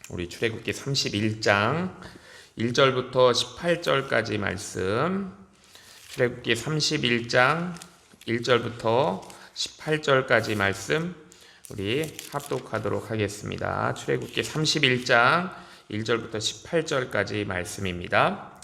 우리 출애굽기 31장 1절부터 18절까지 말씀, 출애굽기 31장 1절부터 18절까지 말씀 우리 합독하도록 하겠습니다. 출애굽기 31장 1절부터 18절까지 말씀입니다.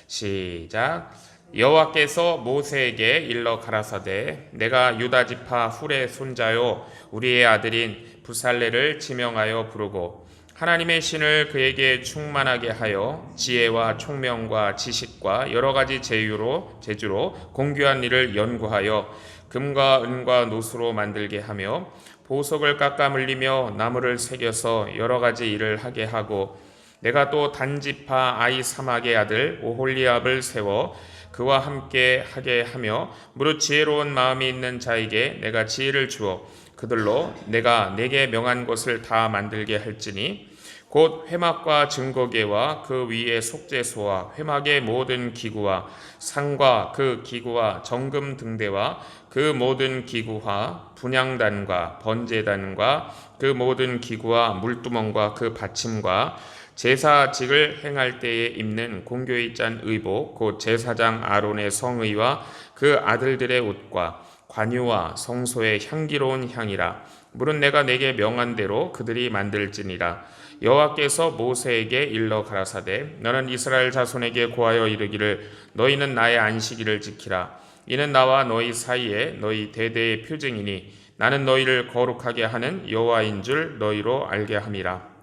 시작. 여호와께서 모세에게 일러 가라사대, 내가 유다 지파 훌의 손자요 우리의 아들인 부살레를 지명하여 부르고 하나님의 신을 그에게 충만하게 하여 지혜와 총명과 지식과 여러 가지 제주로 공규한 일을 연구하여 금과 은과 노수로 만들게 하며 보석을 깎아 물리며 나무를 새겨서 여러 가지 일을 하게 하고, 내가 또 단지파 아이사막의 아들 오홀리압을 세워 그와 함께 하게 하며 무릇 지혜로운 마음이 있는 자에게 내가 지혜를 주어 그들로 내가 내게 명한 것을 다 만들게 할지니, 곧 회막과 증거계와 그 위에 속죄소와 회막의 모든 기구와 상과 그 기구와 정금 등대와 그 모든 기구와 분향단과 번제단과 그 모든 기구와 물두멍과 그 받침과 제사직을 행할 때에 입는 공교의 짠 의복, 곧 제사장 아론의 성의와 그 아들들의 옷과 관유와 성소의 향기로운 향이라. 물은 내가 내게 명한 대로 그들이 만들지니라. 여호와께서 모세에게 일러 가라사대, 너는 이스라엘 자손에게 고하여 이르기를, 너희는 나의 안식일을 지키라. 이는 나와 너희 사이에 너희 대대의 표징이니 나는 너희를 거룩하게 하는 여호와인 줄 너희로 알게 함이라.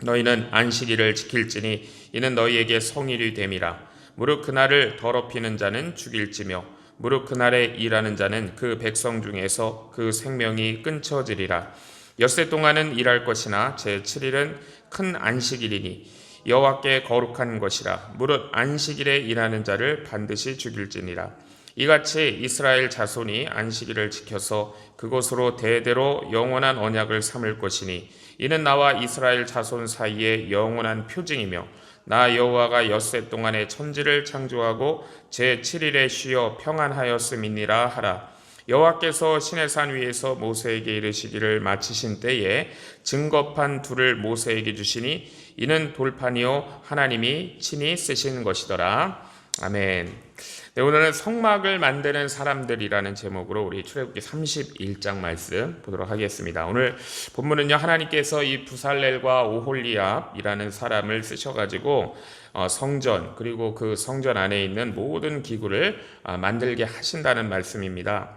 너희는 안식일을 지킬지니 이는 너희에게 성일이 됨이라. 무릇 그날을 더럽히는 자는 죽일지며 무릇 그날에 일하는 자는 그 백성 중에서 그 생명이 끊쳐지리라. 엿새 동안은 일할 것이나 제7일은 큰 안식일이니 여호와께 거룩한 것이라. 무릇 안식일에 일하는 자를 반드시 죽일지니라. 이같이 이스라엘 자손이 안식일을 지켜서 그것으로 대대로 영원한 언약을 삼을 것이니 이는 나와 이스라엘 자손 사이에 영원한 표징이며 나 여호와가 엿새 동안에 천지를 창조하고 제7일에 쉬어 평안하였음이니라 하라. 여호와께서 시내산 위에서 모세에게 이르시기를 마치신 때에 증거판 둘을 모세에게 주시니 이는 돌판이요 하나님이 친히 쓰신 것이더라. 아멘. 네, 오늘은 성막을 만드는 사람들이라는 제목으로 우리 출애굽기 31장 말씀 보도록 하겠습니다. 오늘 본문은요, 하나님께서 이 부살렐과 오홀리압이라는 사람을 쓰셔가지고 성전, 그리고 그 성전 안에 있는 모든 기구를 만들게 하신다는 말씀입니다.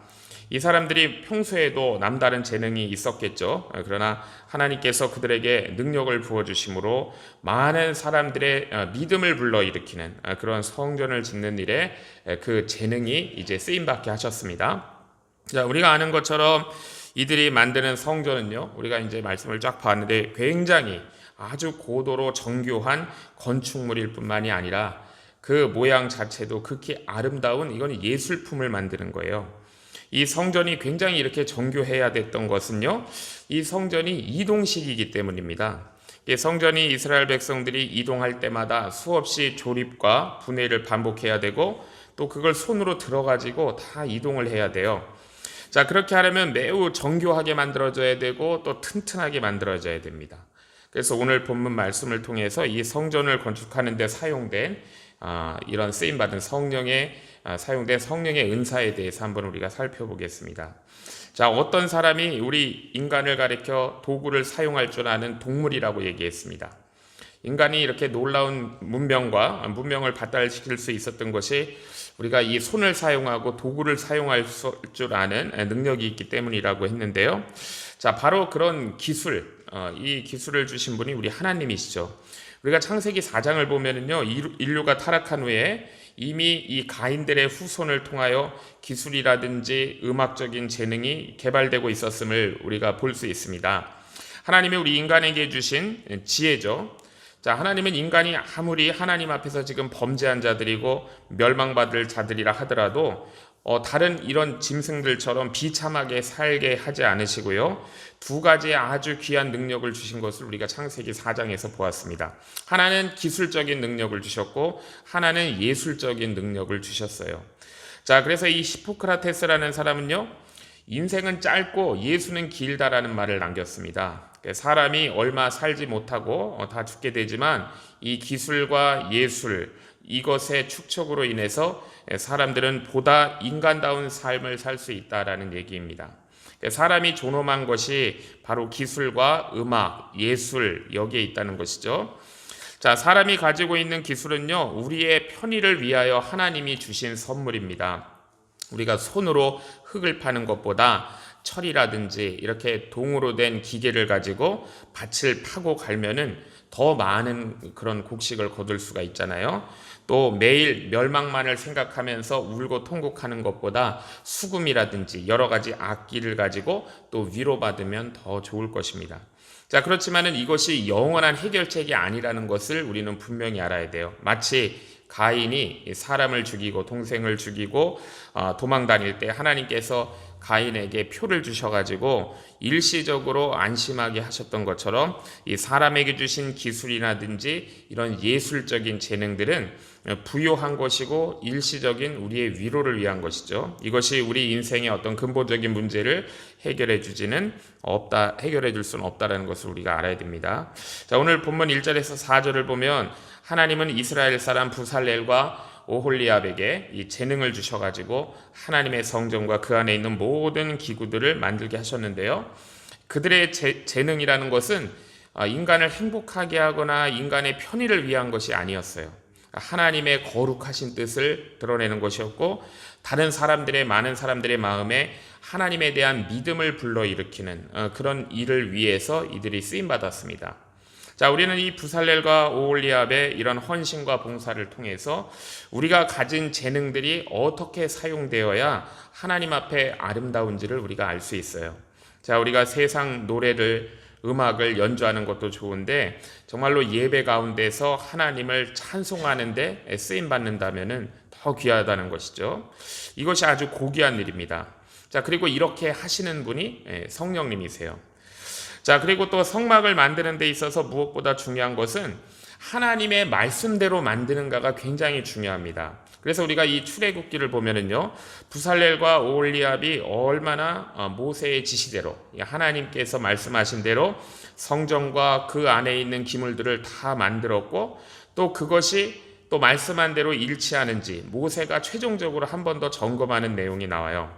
이 사람들이 평소에도 남다른 재능이 있었겠죠. 그러나 하나님께서 그들에게 능력을 부어주심으로 많은 사람들의 믿음을 불러일으키는 그런 성전을 짓는 일에 그 재능이 이제 쓰임받게 하셨습니다. 자, 우리가 아는 것처럼 이들이 만드는 성전은요, 우리가 이제 말씀을 쫙 봤는데 굉장히 아주 고도로 정교한 건축물일 뿐만이 아니라 그 모양 자체도 극히 아름다운, 이건 예술품을 만드는 거예요. 이 성전이 굉장히 이렇게 정교해야 됐던 것은요, 이 성전이 이동식이기 때문입니다. 성전이 이스라엘 백성들이 이동할 때마다 수없이 조립과 분해를 반복해야 되고 또 그걸 손으로 들어가지고 다 이동을 해야 돼요. 자, 그렇게 하려면 매우 정교하게 만들어져야 되고 또 튼튼하게 만들어져야 됩니다. 그래서 오늘 본문 말씀을 통해서 이 성전을 건축하는 데 사용된 이런 쓰임받은 사용된 성령의 은사에 대해서 한번 우리가 살펴보겠습니다. 자, 어떤 사람이 우리 인간을 가리켜 도구를 사용할 줄 아는 동물이라고 얘기했습니다. 인간이 이렇게 놀라운 문명을 발달시킬 수 있었던 것이 우리가 이 손을 사용하고 도구를 사용할 줄 아는 능력이 있기 때문이라고 했는데요. 자, 바로 그런 이 기술을 주신 분이 우리 하나님이시죠. 우리가 창세기 4장을 보면은요, 인류가 타락한 후에 이미 이 가인들의 후손을 통하여 기술이라든지 음악적인 재능이 개발되고 있었음을 우리가 볼 수 있습니다. 하나님이 우리 인간에게 주신 지혜죠. 자, 하나님은 인간이 아무리 하나님 앞에서 지금 범죄한 자들이고 멸망받을 자들이라 하더라도 다른 이런 짐승들처럼 비참하게 살게 하지 않으시고요, 두 가지의 아주 귀한 능력을 주신 것을 우리가 창세기 4장에서 보았습니다. 하나는 기술적인 능력을 주셨고 하나는 예술적인 능력을 주셨어요. 자, 그래서 이 히포크라테스라는 사람은요, 인생은 짧고 예수는 길다라는 말을 남겼습니다. 사람이 얼마 살지 못하고 다 죽게 되지만 이 기술과 예술 이것의 축적으로 인해서 사람들은 보다 인간다운 삶을 살 수 있다라는 얘기입니다. 사람이 존엄한 것이 바로 기술과 음악, 예술 여기에 있다는 것이죠. 자, 사람이 가지고 있는 기술은요, 우리의 편의를 위하여 하나님이 주신 선물입니다. 우리가 손으로 흙을 파는 것보다 철이라든지 이렇게 동으로 된 기계를 가지고 밭을 파고 갈면은 더 많은 그런 곡식을 거둘 수가 있잖아요. 또 매일 멸망만을 생각하면서 울고 통곡하는 것보다 수금이라든지 여러 가지 악기를 가지고 또 위로받으면 더 좋을 것입니다. 자, 그렇지만은 이것이 영원한 해결책이 아니라는 것을 우리는 분명히 알아야 돼요. 마치 가인이 사람을 죽이고 동생을 죽이고 도망 다닐 때 하나님께서 가인에게 표를 주셔가지고 일시적으로 안심하게 하셨던 것처럼 이 사람에게 주신 기술이라든지 이런 예술적인 재능들은 부요한 것이고 일시적인 우리의 위로를 위한 것이죠. 이것이 우리 인생의 어떤 근본적인 문제를 해결해 줄 수는 없다라는 것을 우리가 알아야 됩니다. 자, 오늘 본문 1절에서 4절을 보면 하나님은 이스라엘 사람 부살렐과 오홀리압에게 이 재능을 주셔가지고 하나님의 성전과 그 안에 있는 모든 기구들을 만들게 하셨는데요. 그들의 재능이라는 것은 인간을 행복하게 하거나 인간의 편의를 위한 것이 아니었어요. 하나님의 거룩하신 뜻을 드러내는 것이었고 다른 사람들의 많은 사람들의 마음에 하나님에 대한 믿음을 불러일으키는 그런 일을 위해서 이들이 쓰임받았습니다. 자, 우리는 이 부살렐과 오홀리압의 이런 헌신과 봉사를 통해서 우리가 가진 재능들이 어떻게 사용되어야 하나님 앞에 아름다운지를 우리가 알 수 있어요. 자, 우리가 세상 음악을 연주하는 것도 좋은데 정말로 예배 가운데서 하나님을 찬송하는데 쓰임 받는다면은 더 귀하다는 것이죠. 이것이 아주 고귀한 일입니다. 자, 그리고 이렇게 하시는 분이 성령님이세요. 자, 그리고 또 성막을 만드는 데 있어서 무엇보다 중요한 것은 하나님의 말씀대로 만드는가가 굉장히 중요합니다. 그래서 우리가 이 출애굽기를 보면은요, 부살렐과 오홀리압이 얼마나 모세의 지시대로 하나님께서 말씀하신 대로 성전과 그 안에 있는 기물들을 다 만들었고 또 그것이 또 말씀한 대로 일치하는지 모세가 최종적으로 한 번 더 점검하는 내용이 나와요.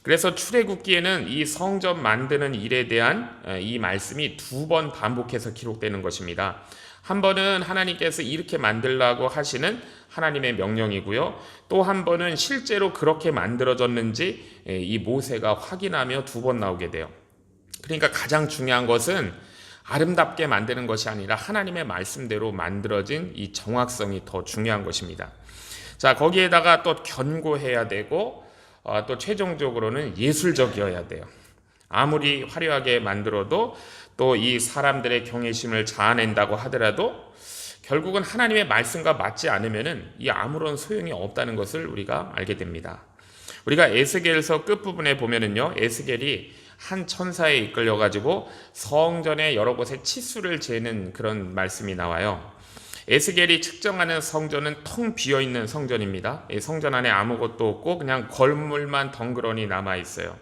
그래서 출애굽기에는 이 성전 만드는 일에 대한 이 말씀이 2번 반복해서 기록되는 것입니다. 한 번은 하나님께서 이렇게 만들라고 하시는 하나님의 명령이고요. 또 한 번은 실제로 그렇게 만들어졌는지 이 모세가 확인하며 2번 나오게 돼요. 그러니까 가장 중요한 것은 아름답게 만드는 것이 아니라 하나님의 말씀대로 만들어진 이 정확성이 더 중요한 것입니다. 자, 거기에다가 또 견고해야 되고 또 최종적으로는 예술적이어야 돼요. 아무리 화려하게 만들어도 또 이 사람들의 경외심을 자아낸다고 하더라도 결국은 하나님의 말씀과 맞지 않으면은 이 아무런 소용이 없다는 것을 우리가 알게 됩니다. 우리가 에스겔서 끝부분에 보면은요, 에스겔이 한 천사에 이끌려 가지고 성전의 여러 곳에 치수를 재는 그런 말씀이 나와요. 에스겔이 측정하는 성전은 텅 비어있는 성전입니다. 이 성전 안에 아무것도 없고 그냥 걸물만 덩그러니 남아있어요.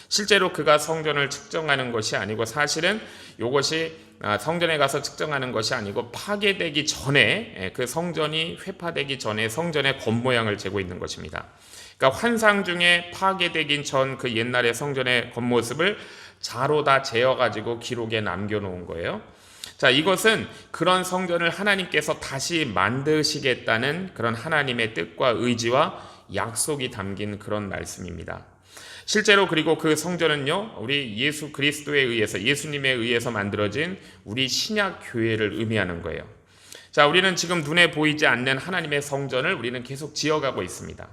실제로 그가 성전을 측정하는 것이 아니고 사실은 이것이 성전에 가서 측정하는 것이 아니고 파괴되기 전에 그 성전이 회파되기 전에 성전의 겉모양을 재고 있는 것입니다. 그러니까 환상 중에 파괴되기 전 그 옛날의 성전의 겉모습을 자로 다 재어가지고 기록에 남겨놓은 거예요. 자, 이것은 그런 성전을 하나님께서 다시 만드시겠다는 그런 하나님의 뜻과 의지와 약속이 담긴 그런 말씀입니다. 실제로 그리고 그 성전은요, 우리 예수 그리스도에 의해서 예수님에 의해서 만들어진 우리 신약 교회를 의미하는 거예요. 자, 우리는 지금 눈에 보이지 않는 하나님의 성전을 우리는 계속 지어가고 있습니다.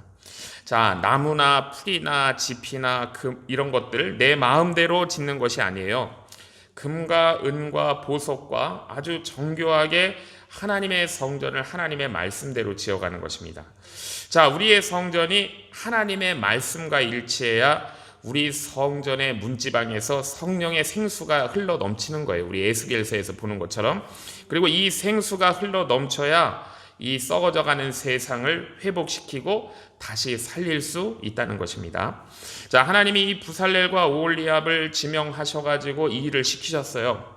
자, 나무나 풀이나 지피나 금 이런 것들 내 마음대로 짓는 것이 아니에요. 금과 은과 보석과 아주 정교하게 하나님의 성전을 하나님의 말씀대로 지어가는 것입니다. 자, 우리의 성전이 하나님의 말씀과 일치해야 우리 성전의 문지방에서 성령의 생수가 흘러 넘치는 거예요. 우리 에스겔서에서 보는 것처럼. 그리고 이 생수가 흘러 넘쳐야 이 썩어져가는 세상을 회복시키고 다시 살릴 수 있다는 것입니다. 자, 하나님이 이 부살렐과 오홀리압을 지명하셔가지고 이 일을 시키셨어요.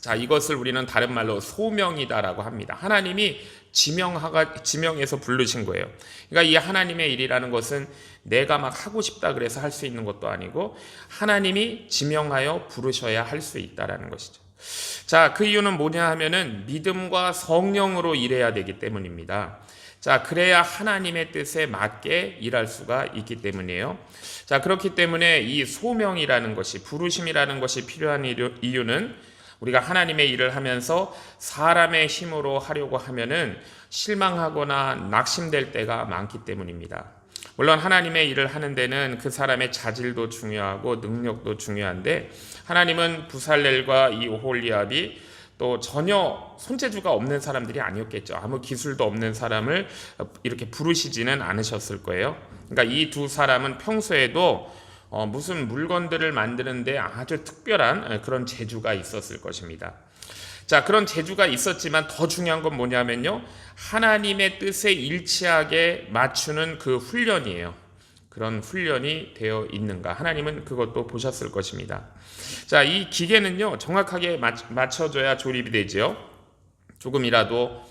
자, 이것을 우리는 다른 말로 소명이다라고 합니다. 하나님이 지명해서 부르신 거예요. 그러니까 이 하나님의 일이라는 것은 내가 막 하고 싶다 그래서 할 수 있는 것도 아니고 하나님이 지명하여 부르셔야 할 수 있다라는 것이죠. 자, 그 이유는 뭐냐 하면은 믿음과 성령으로 일해야 되기 때문입니다. 자, 그래야 하나님의 뜻에 맞게 일할 수가 있기 때문이에요. 자, 그렇기 때문에 이 소명이라는 것이, 부르심이라는 것이 필요한 이유는 우리가 하나님의 일을 하면서 사람의 힘으로 하려고 하면은 실망하거나 낙심될 때가 많기 때문입니다. 물론 하나님의 일을 하는 데는 그 사람의 자질도 중요하고 능력도 중요한데, 하나님은 부살렐과 이 오홀리압이 또 전혀 손재주가 없는 사람들이 아니었겠죠. 아무 기술도 없는 사람을 이렇게 부르시지는 않으셨을 거예요. 그러니까 이 두 사람은 평소에도 무슨 물건들을 만드는데 아주 특별한 그런 재주가 있었을 것입니다. 자, 그런 재주가 있었지만 더 중요한 건 뭐냐면요, 하나님의 뜻에 일치하게 맞추는 그 훈련이에요. 그런 훈련이 되어 있는가, 하나님은 그것도 보셨을 것입니다. 자, 이 기계는요 정확하게 맞춰줘야 조립이 되죠. 조금이라도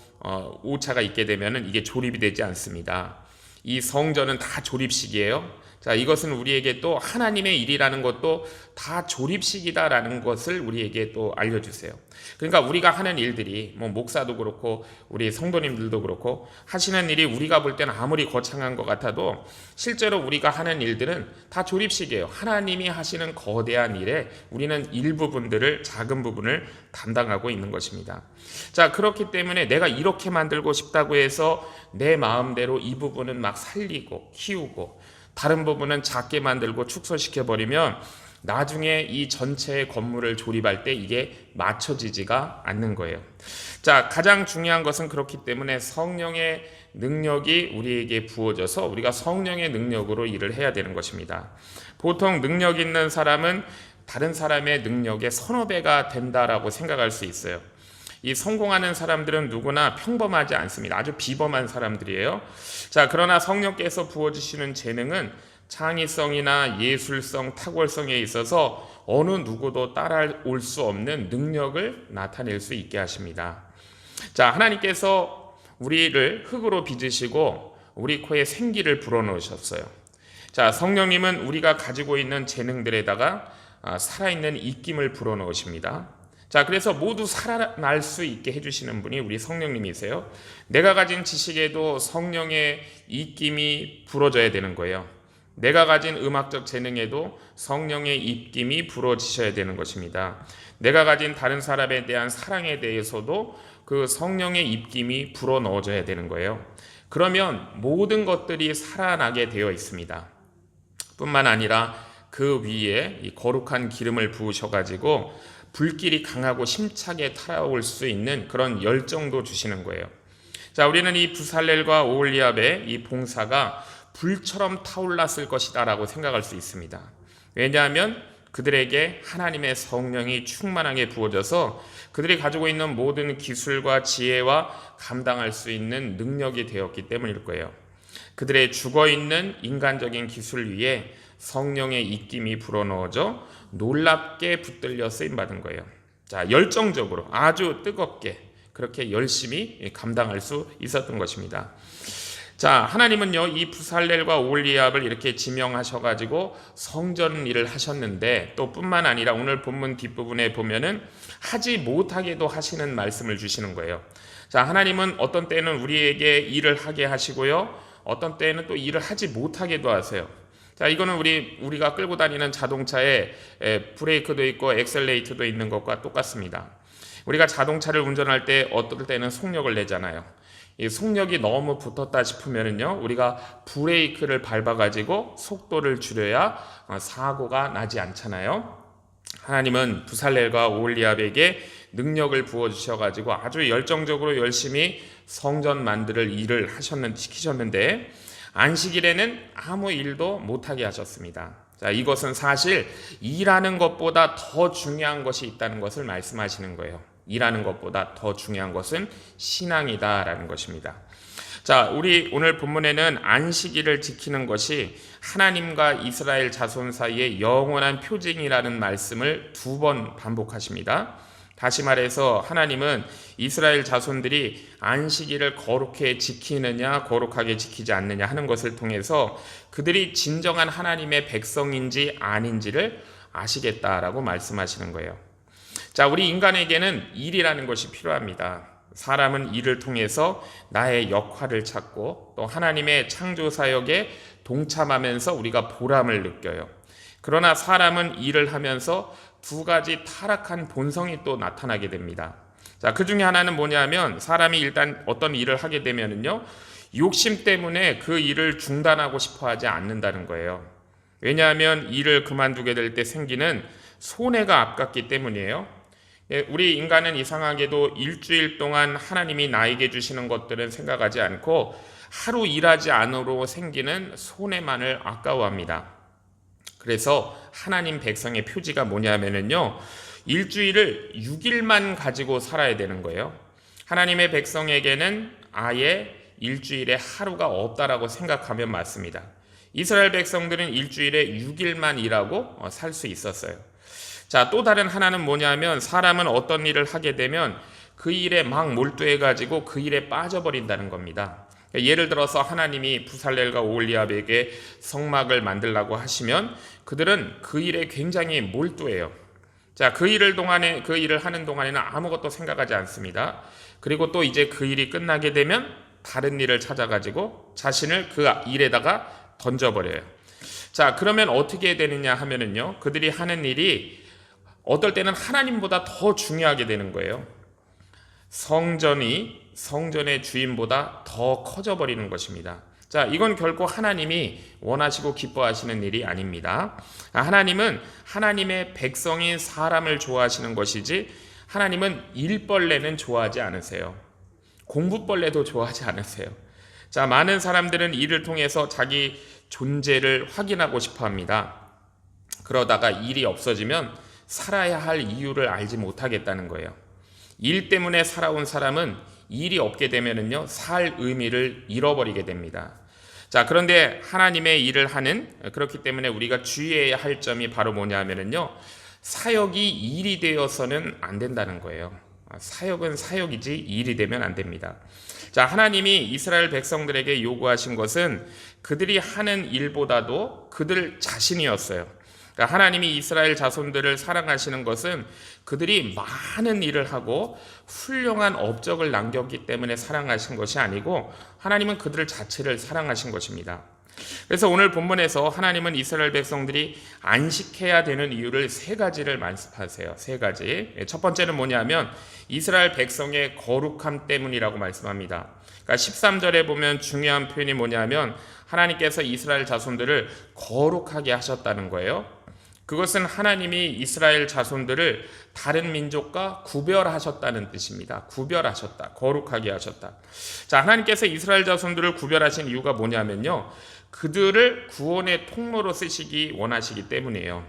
오차가 있게 되면 이게 조립이 되지 않습니다. 이 성전은 다 조립식이에요. 자, 이것은 우리에게 또 하나님의 일이라는 것도 다 조립식이다라는 것을 우리에게 또 알려주세요. 그러니까 우리가 하는 일들이, 목사도 그렇고 우리 성도님들도 그렇고 하시는 일이 우리가 볼 때는 아무리 거창한 것 같아도 실제로 우리가 하는 일들은 다 조립식이에요. 하나님이 하시는 거대한 일에 우리는 일부분들을, 작은 부분을 담당하고 있는 것입니다. 자, 그렇기 때문에 내가 이렇게 만들고 싶다고 해서 내 마음대로 이 부분은 막 살리고 키우고 다른 부분은 작게 만들고 축소시켜버리면 나중에 이 전체의 건물을 조립할 때 이게 맞춰지지가 않는 거예요. 자, 가장 중요한 것은 그렇기 때문에 성령의 능력이 우리에게 부어져서 우리가 성령의 능력으로 일을 해야 되는 것입니다. 보통 능력 있는 사람은 다른 사람의 능력의 서너 배가 된다라고 생각할 수 있어요. 이 성공하는 사람들은 누구나 평범하지 않습니다. 아주 비범한 사람들이에요. 자, 그러나 성령께서 부어주시는 재능은 창의성이나 예술성, 탁월성에 있어서 어느 누구도 따라올 수 없는 능력을 나타낼 수 있게 하십니다. 자, 하나님께서 우리를 흙으로 빚으시고 우리 코에 생기를 불어넣으셨어요. 자, 성령님은 우리가 가지고 있는 재능들에다가 살아있는 입김을 불어넣으십니다. 자, 그래서 모두 살아날 수 있게 해주시는 분이 우리 성령님이세요. 내가 가진 지식에도 성령의 입김이 불어져야 되는 거예요. 내가 가진 음악적 재능에도 성령의 입김이 불어지셔야 되는 것입니다. 내가 가진 다른 사람에 대한 사랑에 대해서도 그 성령의 입김이 불어넣어져야 되는 거예요. 그러면 모든 것들이 살아나게 되어 있습니다. 뿐만 아니라 그 위에 이 거룩한 기름을 부으셔가지고 불길이 강하고 심차게 타올 수 있는 그런 열정도 주시는 거예요. 자, 우리는 이 부살렐과 오홀리압의 이 봉사가 불처럼 타올랐을 것이다 라고 생각할 수 있습니다. 왜냐하면 그들에게 하나님의 성령이 충만하게 부어져서 그들이 가지고 있는 모든 기술과 지혜와 감당할 수 있는 능력이 되었기 때문일 거예요. 그들의 죽어있는 인간적인 기술 위에 성령의 입김이 불어넣어져 놀랍게 붙들려 쓰임받은 거예요. 자, 열정적으로 아주 뜨겁게 그렇게 열심히 감당할 수 있었던 것입니다. 자, 하나님은요 이 부살렐과 오홀리압을 이렇게 지명하셔가지고 성전 일을 하셨는데 또 뿐만 아니라 오늘 본문 뒷부분에 보면은 하지 못하게도 하시는 말씀을 주시는 거예요. 자, 하나님은 어떤 때는 우리에게 일을 하게 하시고요, 어떤 때는 또 일을 하지 못하게도 하세요. 자, 이거는 우리가 끌고 다니는 자동차에 브레이크도 있고 엑셀레이터도 있는 것과 똑같습니다. 우리가 자동차를 운전할 때 어떨 때는 속력을 내잖아요. 이 속력이 너무 붙었다 싶으면은요, 우리가 브레이크를 밟아가지고 속도를 줄여야 사고가 나지 않잖아요. 하나님은 부살렐과 오홀리압에게 능력을 부어주셔가지고 아주 열정적으로 열심히 성전 만들 일을 시키셨는데 안식일에는 아무 일도 못하게 하셨습니다. 자, 이것은 사실 일하는 것보다 더 중요한 것이 있다는 것을 말씀하시는 거예요. 일하는 것보다 더 중요한 것은 신앙이다라는 것입니다. 자, 우리 오늘 본문에는 안식일을 지키는 것이 하나님과 이스라엘 자손 사이의 영원한 표징이라는 말씀을 2번 반복하십니다. 다시 말해서 하나님은 이스라엘 자손들이 안식일을 거룩하게 지키지 않느냐 하는 것을 통해서 그들이 진정한 하나님의 백성인지 아닌지를 아시겠다라고 말씀하시는 거예요. 자, 우리 인간에게는 일이라는 것이 필요합니다. 사람은 일을 통해서 나의 역할을 찾고 또 하나님의 창조 사역에 동참하면서 우리가 보람을 느껴요. 그러나 사람은 일을 하면서 두 가지 타락한 본성이 또 나타나게 됩니다. 자, 그 중에 하나는 뭐냐면 사람이 일단 어떤 일을 하게 되면은요, 욕심 때문에 그 일을 중단하고 싶어 하지 않는다는 거예요. 왜냐하면 일을 그만두게 될 때 생기는 손해가 아깝기 때문이에요. 우리 인간은 이상하게도 일주일 동안 하나님이 나에게 주시는 것들은 생각하지 않고 하루 일하지 않으로 생기는 손해만을 아까워합니다. 그래서 하나님 백성의 표지가 뭐냐면요, 일주일을 6일만 가지고 살아야 되는 거예요. 하나님의 백성에게는 아예 일주일에 하루가 없다라고 생각하면 맞습니다. 이스라엘 백성들은 일주일에 6일만 일하고 살 수 있었어요. 자, 또 다른 하나는 뭐냐면 사람은 어떤 일을 하게 되면 그 일에 막 몰두해가지고 그 일에 빠져버린다는 겁니다. 예를 들어서 하나님이 부살렐과 오홀리압에게 성막을 만들라고 하시면 그들은 그 일에 굉장히 몰두해요. 자, 그 일을 하는 동안에는 아무것도 생각하지 않습니다. 그리고 또 이제 그 일이 끝나게 되면 다른 일을 찾아가지고 자신을 그 일에다가 던져버려요. 자, 그러면 어떻게 되느냐 하면은요, 그들이 하는 일이 어떨 때는 하나님보다 더 중요하게 되는 거예요. 성전의 주인보다 더 커져버리는 것입니다. 자, 이건 결코 하나님이 원하시고 기뻐하시는 일이 아닙니다. 하나님은 하나님의 백성인 사람을 좋아하시는 것이지 하나님은 일벌레는 좋아하지 않으세요. 공부벌레도 좋아하지 않으세요. 자, 많은 사람들은 일을 통해서 자기 존재를 확인하고 싶어 합니다. 그러다가 일이 없어지면 살아야 할 이유를 알지 못하겠다는 거예요. 일 때문에 살아온 사람은 일이 없게 되면은요, 살 의미를 잃어버리게 됩니다. 자, 그런데 하나님의 일을 하는, 그렇기 때문에 우리가 주의해야 할 점이 바로 뭐냐면은요, 사역이 일이 되어서는 안 된다는 거예요. 사역은 사역이지 일이 되면 안 됩니다. 자, 하나님이 이스라엘 백성들에게 요구하신 것은 그들이 하는 일보다도 그들 자신이었어요. 그러니까 하나님이 이스라엘 자손들을 사랑하시는 것은 그들이 많은 일을 하고 훌륭한 업적을 남겼기 때문에 사랑하신 것이 아니고 하나님은 그들 자체를 사랑하신 것입니다. 그래서 오늘 본문에서 하나님은 이스라엘 백성들이 안식해야 되는 이유를 세 가지를 말씀하세요. 세 가지. 첫 번째는 뭐냐면 이스라엘 백성의 거룩함 때문이라고 말씀합니다. 그러니까 13절에 보면 중요한 표현이 뭐냐면 하나님께서 이스라엘 자손들을 거룩하게 하셨다는 거예요. 그것은 하나님이 이스라엘 자손들을 다른 민족과 구별하셨다는 뜻입니다. 구별하셨다. 거룩하게 하셨다. 자, 하나님께서 이스라엘 자손들을 구별하신 이유가 뭐냐면요, 그들을 구원의 통로로 쓰시기 원하시기 때문이에요.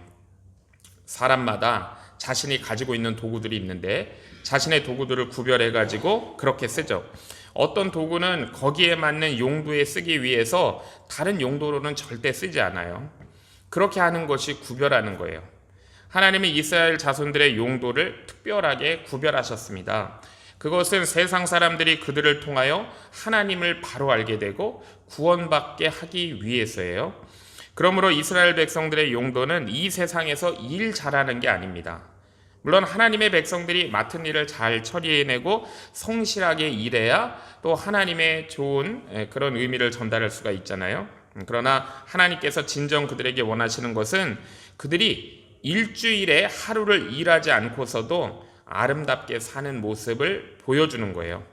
사람마다 자신이 가지고 있는 도구들이 있는데 자신의 도구들을 구별해가지고 그렇게 쓰죠. 어떤 도구는 거기에 맞는 용도에 쓰기 위해서 다른 용도로는 절대 쓰지 않아요. 그렇게 하는 것이 구별하는 거예요. 하나님이 이스라엘 자손들의 용도를 특별하게 구별하셨습니다. 그것은 세상 사람들이 그들을 통하여 하나님을 바로 알게 되고 구원받게 하기 위해서예요. 그러므로 이스라엘 백성들의 용도는 이 세상에서 일 잘하는 게 아닙니다. 물론 하나님의 백성들이 맡은 일을 잘 처리해내고 성실하게 일해야 또 하나님의 좋은 그런 의미를 전달할 수가 있잖아요. 그러나 하나님께서 진정 그들에게 원하시는 것은 그들이 일주일에 하루를 일하지 않고서도 아름답게 사는 모습을 보여주는 거예요.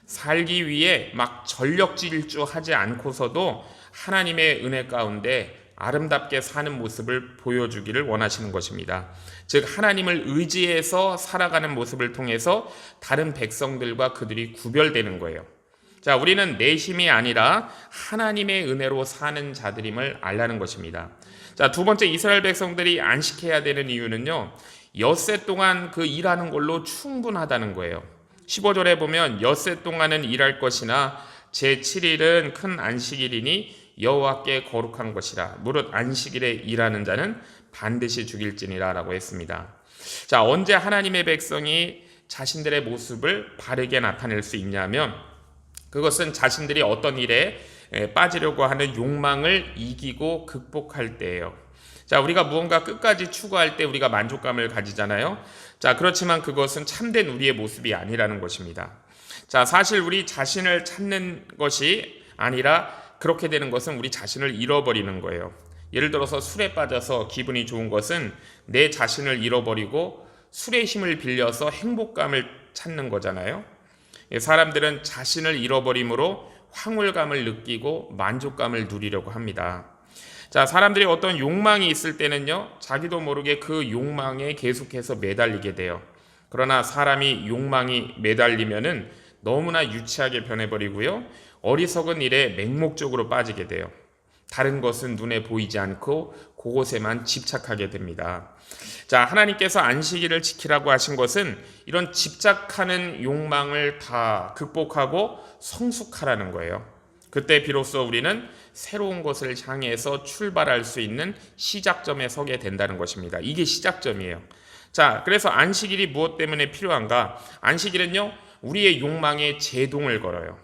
살기 위해 막 전력질주하지 않고서도 하나님의 은혜 가운데 아름답게 사는 모습을 보여주기를 원하시는 것입니다. 즉 하나님을 의지해서 살아가는 모습을 통해서 다른 백성들과 그들이 구별되는 거예요. 자, 우리는 내 힘이 아니라 하나님의 은혜로 사는 자들임을 알라는 것입니다. 자, 두 번째, 이스라엘 백성들이 안식해야 되는 이유는요, 엿새 동안 그 일하는 걸로 충분하다는 거예요. 15절에 보면 엿새 동안은 일할 것이나 제7일은 큰 안식일이니 여호와께 거룩한 것이라. 무릇 안식일에 일하는 자는 반드시 죽일지니라 라고 했습니다. 자, 언제 하나님의 백성이 자신들의 모습을 바르게 나타낼 수 있냐면 그것은 자신들이 어떤 일에 빠지려고 하는 욕망을 이기고 극복할 때예요. 자, 우리가 무언가 끝까지 추구할 때 우리가 만족감을 가지잖아요. 자, 그렇지만 그것은 참된 우리의 모습이 아니라는 것입니다. 자, 사실 우리 자신을 찾는 것이 아니라 그렇게 되는 것은 우리 자신을 잃어버리는 거예요. 예를 들어서 술에 빠져서 기분이 좋은 것은 내 자신을 잃어버리고 술의 힘을 빌려서 행복감을 찾는 거잖아요. 사람들은 자신을 잃어버림으로 황홀감을 느끼고 만족감을 누리려고 합니다. 자, 사람들이 어떤 욕망이 있을 때는요, 자기도 모르게 그 욕망에 계속해서 매달리게 돼요. 그러나 사람이 욕망이 매달리면은 너무나 유치하게 변해버리고요, 어리석은 일에 맹목적으로 빠지게 돼요. 다른 것은 눈에 보이지 않고 그곳에만 집착하게 됩니다. 자, 하나님께서 안식일을 지키라고 하신 것은 이런 집착하는 욕망을 다 극복하고 성숙하라는 거예요. 그때 비로소 우리는 새로운 것을 향해서 출발할 수 있는 시작점에 서게 된다는 것입니다. 이게 시작점이에요. 자, 그래서 안식일이 무엇 때문에 필요한가? 안식일은요, 우리의 욕망에 제동을 걸어요.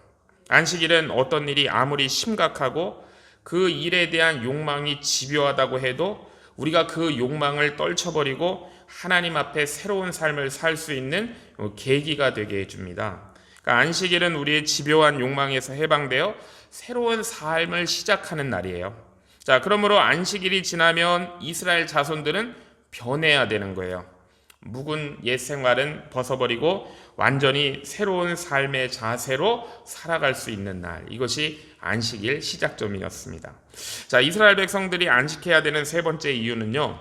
안식일은 어떤 일이 아무리 심각하고 그 일에 대한 욕망이 집요하다고 해도 우리가 그 욕망을 떨쳐버리고 하나님 앞에 새로운 삶을 살 수 있는 계기가 되게 해줍니다. 그러니까 안식일은 우리의 집요한 욕망에서 해방되어 새로운 삶을 시작하는 날이에요. 자, 그러므로 안식일이 지나면 이스라엘 자손들은 변해야 되는 거예요. 묵은 옛 생활은 벗어버리고 완전히 새로운 삶의 자세로 살아갈 수 있는 날, 이것이 안식일 시작점이었습니다. 자, 이스라엘 백성들이 안식해야 되는 세 번째 이유는요,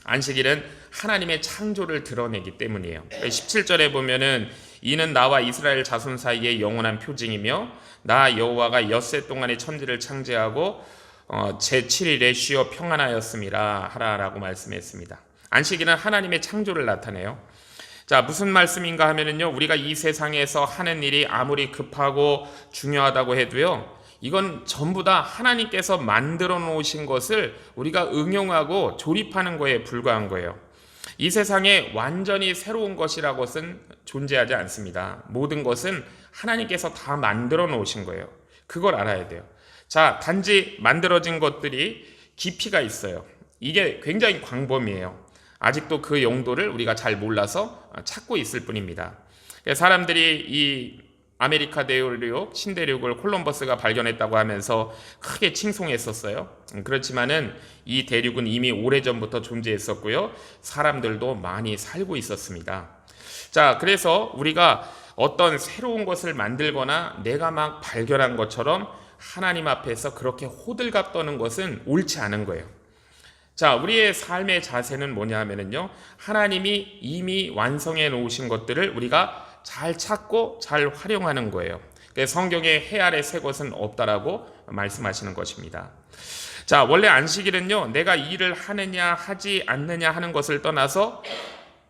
안식일은 하나님의 창조를 드러내기 때문이에요. 17절에 보면은 이는 나와 이스라엘 자손 사이의 영원한 표징이며 나 여호와가 엿새 동안의 천지를 창조하고 제7일에 쉬어 평안하였음이라 하라라고 말씀했습니다. 안식일은 하나님의 창조를 나타내요. 자, 무슨 말씀인가 하면은요, 우리가 이 세상에서 하는 일이 아무리 급하고 중요하다고 해도요, 이건 전부 다 하나님께서 만들어 놓으신 것을 우리가 응용하고 조립하는 거에 불과한 거예요. 이 세상에 완전히 새로운 것이라고는 존재하지 않습니다. 모든 것은 하나님께서 다 만들어 놓으신 거예요. 그걸 알아야 돼요. 자, 단지 만들어진 것들이 깊이가 있어요. 이게 굉장히 광범위해요. 아직도 그 용도를 우리가 잘 몰라서 찾고 있을 뿐입니다. 사람들이 이 아메리카 대륙, 신대륙을 콜럼버스가 발견했다고 하면서 크게 칭송했었어요. 그렇지만은 이 대륙은 이미 오래전부터 존재했었고요, 사람들도 많이 살고 있었습니다. 자, 그래서 우리가 어떤 새로운 것을 만들거나 내가 막 발견한 것처럼 하나님 앞에서 그렇게 호들갑 떠는 것은 옳지 않은 거예요. 자, 우리의 삶의 자세는 뭐냐 하면은요, 하나님이 이미 완성해 놓으신 것들을 우리가 잘 찾고 잘 활용하는 거예요. 성경에 해 아래 새 것은 없다라고 말씀하시는 것입니다. 자, 원래 안식일은요, 내가 일을 하느냐 하지 않느냐 하는 것을 떠나서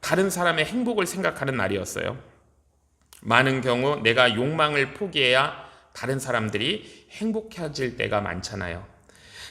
다른 사람의 행복을 생각하는 날이었어요. 많은 경우 내가 욕망을 포기해야 다른 사람들이 행복해질 때가 많잖아요.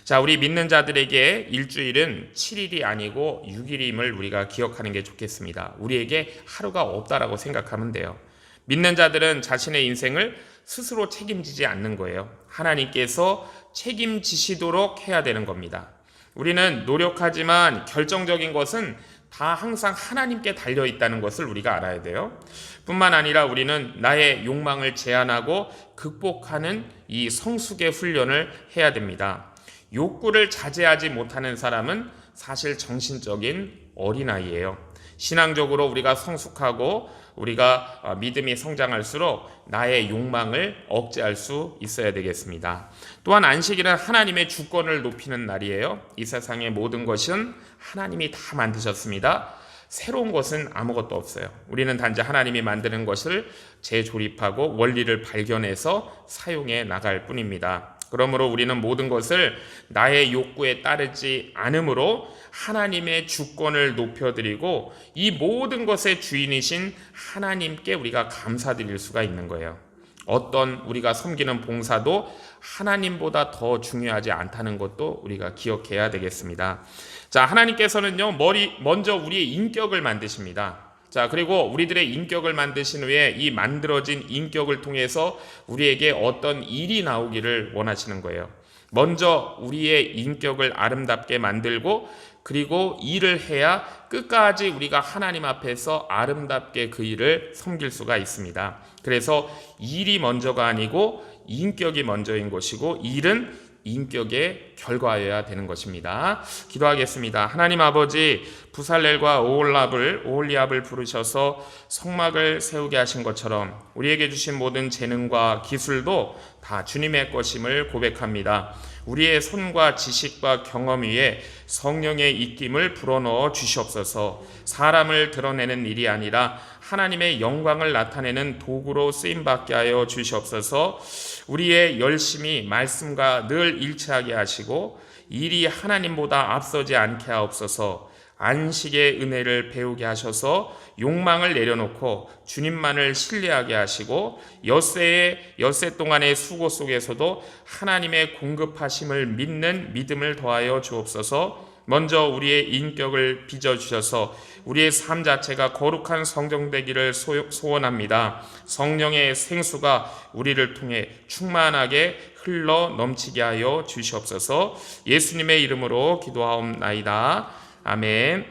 자, 우리 믿는 자들에게 일주일은 7일이 아니고 6일임을 우리가 기억하는 게 좋겠습니다. 우리에게 하루가 없다라고 생각하면 돼요. 믿는 자들은 자신의 인생을 스스로 책임지지 않는 거예요. 하나님께서 책임지시도록 해야 되는 겁니다. 우리는 노력하지만 결정적인 것은 다 항상 하나님께 달려 있다는 것을 우리가 알아야 돼요. 뿐만 아니라 우리는 나의 욕망을 제한하고 극복하는 이 성숙의 훈련을 해야 됩니다. 욕구를 자제하지 못하는 사람은 사실 정신적인 어린아이예요. 신앙적으로 우리가 성숙하고 우리가 믿음이 성장할수록 나의 욕망을 억제할 수 있어야 되겠습니다. 또한 안식일은 하나님의 주권을 높이는 날이에요. 이 세상의 모든 것은 하나님이 다 만드셨습니다. 새로운 것은 아무것도 없어요. 우리는 단지 하나님이 만드는 것을 재조립하고 원리를 발견해서 사용해 나갈 뿐입니다. 그러므로 우리는 모든 것을 나의 욕구에 따르지 않으므로 하나님의 주권을 높여드리고 이 모든 것의 주인이신 하나님께 우리가 감사드릴 수가 있는 거예요. 어떤 우리가 섬기는 봉사도 하나님보다 더 중요하지 않다는 것도 우리가 기억해야 되겠습니다. 자, 하나님께서는요, 먼저 우리의 인격을 만드십니다. 자, 자, 그리고 우리들의 인격을 만드신 후에 이 만들어진 인격을 통해서 우리에게 어떤 일이 나오기를 원하시는 거예요. 먼저 우리의 인격을 아름답게 만들고 그리고 일을 해야 끝까지 우리가 하나님 앞에서 아름답게 그 일을 섬길 수가 있습니다. 그래서 일이 먼저가 아니고 인격이 먼저인 것이고 일은 인격의 결과여야 되는 것입니다. 기도하겠습니다. 하나님 아버지, 부살렐과 오홀리압을 부르셔서 성막을 세우게 하신 것처럼 우리에게 주신 모든 재능과 기술도 다 주님의 것임을 고백합니다. 우리의 손과 지식과 경험 위에 성령의 입김을 불어넣어 주시옵소서. 사람을 드러내는 일이 아니라 하나님의 영광을 나타내는 도구로 쓰임받게 하여 주시옵소서. 우리의 열심이 말씀과 늘 일치하게 하시고 일이 하나님보다 앞서지 않게 하옵소서. 안식의 은혜를 배우게 하셔서 욕망을 내려놓고 주님만을 신뢰하게 하시고 엿새 동안의 수고 속에서도 하나님의 공급하심을 믿는 믿음을 더하여 주옵소서. 먼저 우리의 인격을 빚어주셔서 우리의 삶 자체가 거룩한 성정 되기를 소원합니다. 성령의 생수가 우리를 통해 충만하게 흘러 넘치게 하여 주시옵소서. 예수님의 이름으로 기도하옵나이다. 아멘.